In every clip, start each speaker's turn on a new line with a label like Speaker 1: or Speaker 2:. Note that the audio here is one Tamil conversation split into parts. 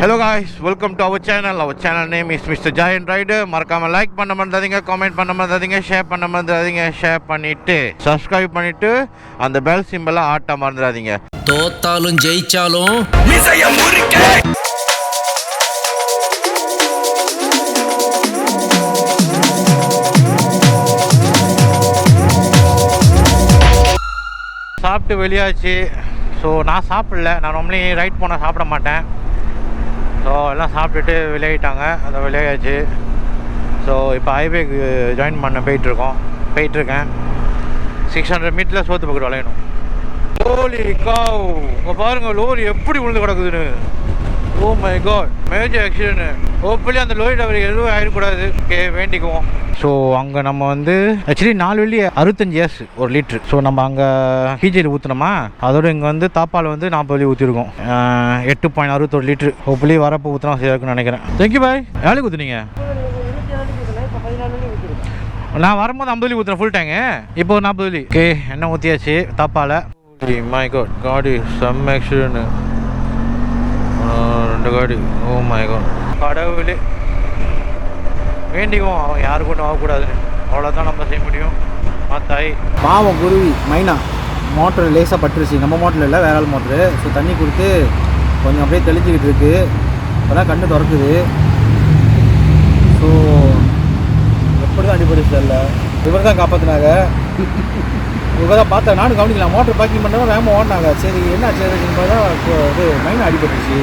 Speaker 1: Hello guys, welcome to our channel. Our channel name is Mr. Mrgiantrider. மறக்காம லைக் பண்ண மறந்துடாதீங்க, கமெண்ட் பண்ண மறந்துடாதீங்க, ஷேர் பண்ண மறந்துடாதீங்க. ஷேர் பண்ணிட்டு சப்ஸ்கிரைப் பண்ணிட்டு அந்த பெல் சிம்பலை ஆட்ட மறந்துடாதீங்க.
Speaker 2: தோத்தாலும் ஜெயிச்சாலும்
Speaker 1: சாப்பிட்டு வெளியாச்சு. ஸோ நான் சாப்பிடல, நான் நார்மலி ரைட் போனால் சாப்பிட மாட்டேன். ஸோ எல்லாம் சாப்பிட்டுட்டு வெளியாகிட்டாங்க, அந்த வெளியாச்சு. ஸோ இப்போ ஹைவேக்கு ஜாயின் பண்ண போயிட்டுருக்கேன். 600 மீட்டரில் சோத்து பக்கெட் விளையணும். லோரி காவ் உங்கள் பாருங்கள், லோரி எப்படி விழுந்து கிடக்குதுன்னு. Oh my god, major accident. Hopefully அந்த லோரி டிரைவர் எதுவும் ஆகிடக்கூடாது. ஓகே, வேண்டிக்குவோம். ஸோ அங்கே நம்ம வந்து ஆக்சுவலி 4 வெள்ளி 65 இயர்ஸ் ஒரு லிட்ரு. ஸோ நம்ம அங்கே பிஜியில் ஊற்றினோமா, அதோட இங்கே வந்து தாப்பால் வந்து 40 வெள்ளி ஊற்றிருக்கோம். 8.61 லிட்ரு. ஹோப்ஃபுல்லி வரப்போ ஊற்றினா சரியா இருக்குன்னு நினைக்கிறேன். Thank you bye. வேலைக்கு ஊற்றுனீங்க? நான் வரும்போது 50 வெள்ளி ஊற்றுறேன் ஃபுல் டேங்கு. இப்போ 40 வெள்ளி. ஓகே, என்ன ஊற்றியாச்சு தாப்பால். மை காட், காடி செம் ஆக்சிடென்ட். 2 காடி. ஓ மை காட், கடவுளே வேண்டிக்குவோம், அவன் யாரு கூட்டம் ஆகக்கூடாதுன்னு. அவ்வளோதான் நம்ம செய்ய முடியும். மாத்தாய்
Speaker 3: பாவம் குருவி மைனா மோட்டர் லேசாக பட்டுருச்சு. நம்ம மோட்டரில் இல்லை, வேற ஆள் மோட்ரு. ஸோ தண்ணி கொடுத்து கொஞ்சம் அப்படியே தெளிச்சிக்கிட்டு இருக்கு. இப்போ தான் கண்ணு திறக்குது. ஸோ எப்படி தான் அடிபடுச்சு இல்லை, இவர் தான் காப்பாற்றினாங்க. இவர் தான் பார்த்தேன், நானும் கவனிக்கலாம். மோட்டர் பேக்கிங் பண்ணால் வேகமாக ஓடினாங்க. சரி என்ன ஆச்சுன்னு பார்த்தா இது மைனா அடிபட்டுருச்சு.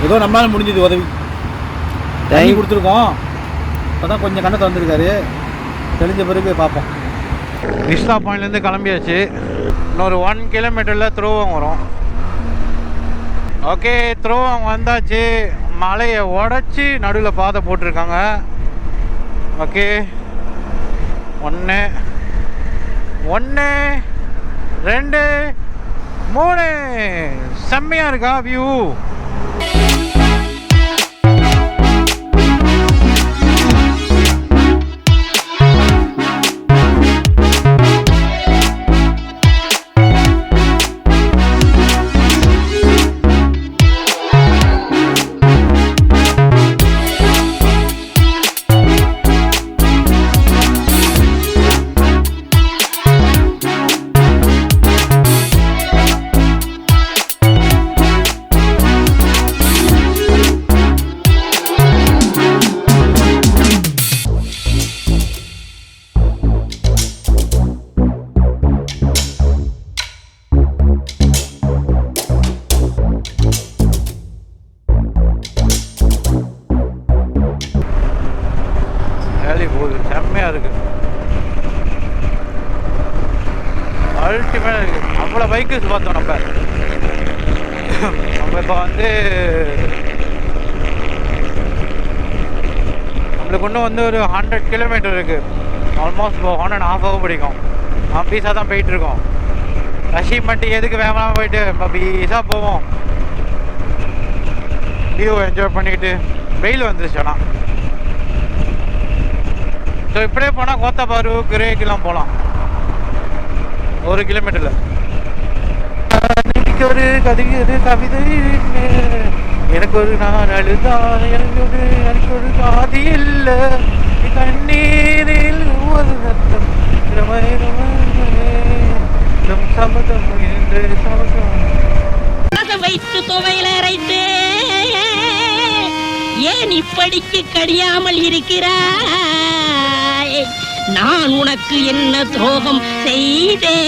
Speaker 3: ஏதோ நம்மளால முடிஞ்சது உதவி. தண்ணி கொடுத்துருக்கோம். இப்போ தான் கொஞ்சம் கண்ணை திறந்துருக்காரு. தெளிஞ்ச பிறகு பார்ப்போம்.
Speaker 1: விஸ்லா பாயிண்ட்லேருந்து கிளம்பியாச்சு. இன்னொரு 1 கிலோமீட்டரில் த்ரோவாங் வரும். ஓகே, த்ரோவாங் வந்தாச்சு. மலையை உடச்சி நடுவில் பாதை போட்டிருக்காங்க. ஓகே, 1 2 3 செம்மையாக இருக்கா வியூ. செம்மையாக இருக்குது, அல்டிமேட்டாக இருக்குது. அவ்வளோ பைக்கர்ஸ் பார்த்தோம் நம்ம. இப்போ வந்து நம்மளுக்கு இன்னும் வந்து ஒரு 100 கிலோமீட்டர் இருக்குது. ஆல்மோஸ்ட் 1.5 ஹவர் பிடிக்கும். பீஸாக தான் போயிட்டுருக்கோம். அச்சீவ்மெண்ட் எதுக்கு வேகமாக போயிட்டு இப்போ பீஸாக போவோம். வியூ என்ஜாய் பண்ணிக்கிட்டு. வெயில் வந்துருச்சு. ஆனால் ஸோ இப்படியே போனால் கோத்தபாரு கிரேக்கெலாம் போகலாம் 1 கிலோமீட்டரில். எனக்கு ஒரு கவிதை, எனக்கு ஒரு நான் அழுதான், எனக்கு ஒரு காதி இல்லை, கண்ணீரில் ஒரு ரத்தம் சமதம்
Speaker 4: வைத்து துவையில அரைத்து ஏன் இப்படிக்கு கடியாமல் இருக்கிறாய்? நான் உனக்கு என்ன துரோகம் செய்தேன்?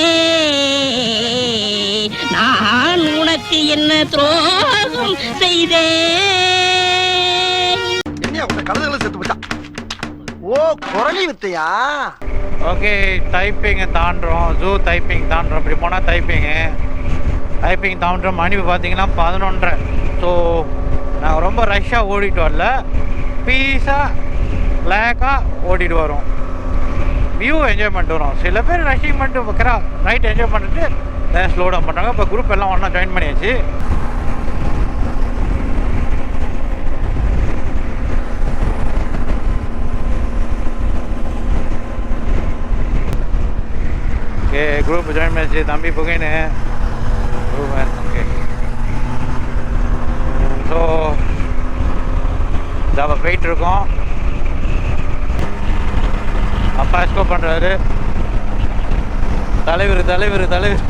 Speaker 4: நான் உனக்கு என்ன துரோகம் செய்தேன்?
Speaker 3: ஓ குரலி வித்தையா.
Speaker 1: ஓகே, தைப்பிங்கை தாண்டுறோம். ஜூ தைப்பிங் தாண்டுறோம். இப்படி போனால் தைப்பிங் தாண்டுறோம். மணி பார்த்தீங்கன்னா 11:30. ஸோ நாங்கள் ரொம்ப ரஷ்ஷாக ஓடிட்டு வரல, பீஸாக லேக்காக ஓடிட்டு வரோம். வியூ என்ஜாய் பண்ணிட்டு வரோம். சில பேர் ரஷ்ஷிங் பண்ணிட்டு வைக்கிறா ரைட் என்ஜாய் பண்ணிட்டு ஸ்லோ டவுன் பண்ணுறாங்க. இப்போ குரூப் எல்லாம் ஒன்றா ஜாயின் பண்ணியாச்சு. ஓகே, குரூப் ஜாயின் பண்ணியாச்சு. தம்பி புகைன்னு குரூப். ஓகே, ஸோ நம்ம போயிட்டுருக்கோம். அப்பா எஸ்கோ பண்ணுறாரு. தலைவர் தலைவர் தலைவர்.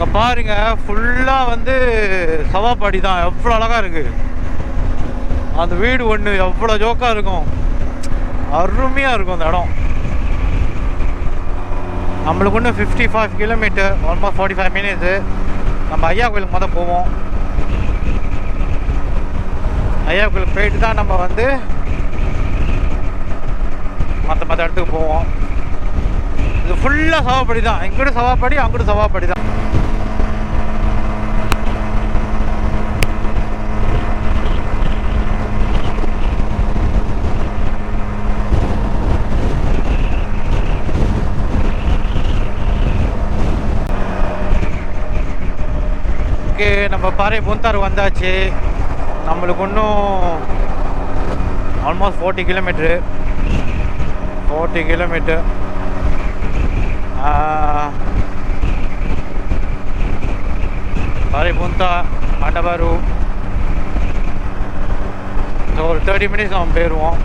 Speaker 1: இங்கே பாருங்க, ஃபுல்லாக வந்து சவாப்பாடி தான். எவ்வளோ அழகாக இருக்குது. அந்த வீடு ஒன்று எவ்வளோ ஜோக்காக இருக்கும். அருமையாக இருக்கும் அந்த இடம். நம்மளுக்கு ஒன்று 55 கிலோமீட்டர், ஆல்மோஸ்ட் 45 மினிட்ஸு. நம்ம ஐயா கோயிலுக்கு மொதல் போவோம். ஐயா கோயிலுக்கு போயிட்டு தான் நம்ம வந்து மற்ற இடத்துக்கு போவோம். இது ஃபுல்லாக சவாப்படி தான். இங்கிட்டு சவாப்படி, அங்கிட்டு சவாப்படி தான். நம்ம பாறை பூந்தார் வந்தாச்சு. நம்மளுக்கு இன்னும் ஆல்மோஸ்ட் 40 கிலோமீட்ரு. பாறை பூந்தா மண்டபாரு. ஒரு 30 மினிட்ஸ் நம்ம போயிடுவோம்.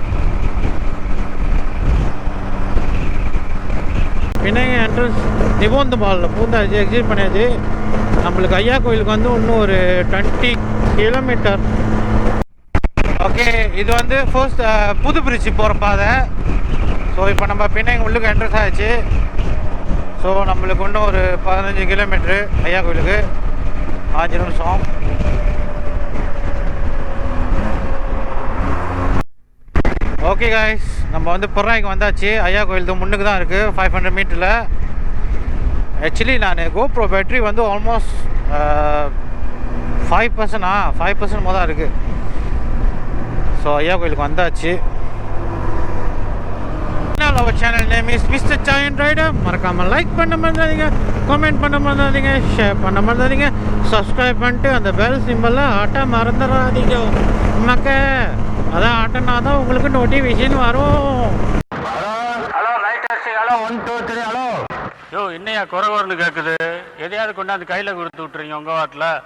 Speaker 1: பின்னாங்க என்ட்ரன்ஸ் நிபோந்து மாலில் பூந்தாச்சு, எக்ஸிட் பண்ணியாச்சு. நம்மளுக்கு ஐயா கோயிலுக்கு வந்து இன்னும் ஒரு 20 கிலோமீட்டர். ஓகே, இது வந்து ஃபர்ஸ்ட் புது பிரிட்ஜ் போகிற பாதை. ஸோ இப்போ நம்ம பின்னாங்க உள்ளுக்கு என்ட்ரன்ஸ் ஆகிடுச்சு. ஸோ நம்மளுக்கு இன்னும் ஒரு 15 கிலோமீட்ரு ஐயா கோயிலுக்கு. 5 நிமிஷம். ஓகே காய்ஸ், நம்ம வந்து பெராய்க்கு வந்தாச்சு. ஐயா கோயில் முன்னுக்கு தான் இருக்குது, 500 மீட்டரில். ஆக்சுவலி நான் கோப்ரோ பேட்ரி வந்து ஆல்மோஸ்ட் 5% தான் இருக்குது. ஸோ ஐயா கோயிலுக்கு வந்தாச்சு. அவர் channel name is mister Mrgiantrider. மறக்காமல் லைக் பண்ண மறந்துடாதீங்க, கமெண்ட் பண்ண மறந்துடாதீங்க, ஷேர் பண்ண மறந்துடாதீங்க, சப்ஸ்கிரைப் பண்ணிட்டு அந்த பெல் சிம்பிளில் ஆட்ட மறந்துடாதீங்க மக்க. அதான் ஆட்டனா தான் உங்களுக்கு நோட்டிஃபிகேஷன் வரும்.
Speaker 5: Hello writers, hello 1 2 3 hello. Yo, என்னையா குறை குரல் கேட்குது? எதையாவது கொண்டாந்து கையில் கொடுத்து விட்டுறீங்க உங்கள் வாட்டில்.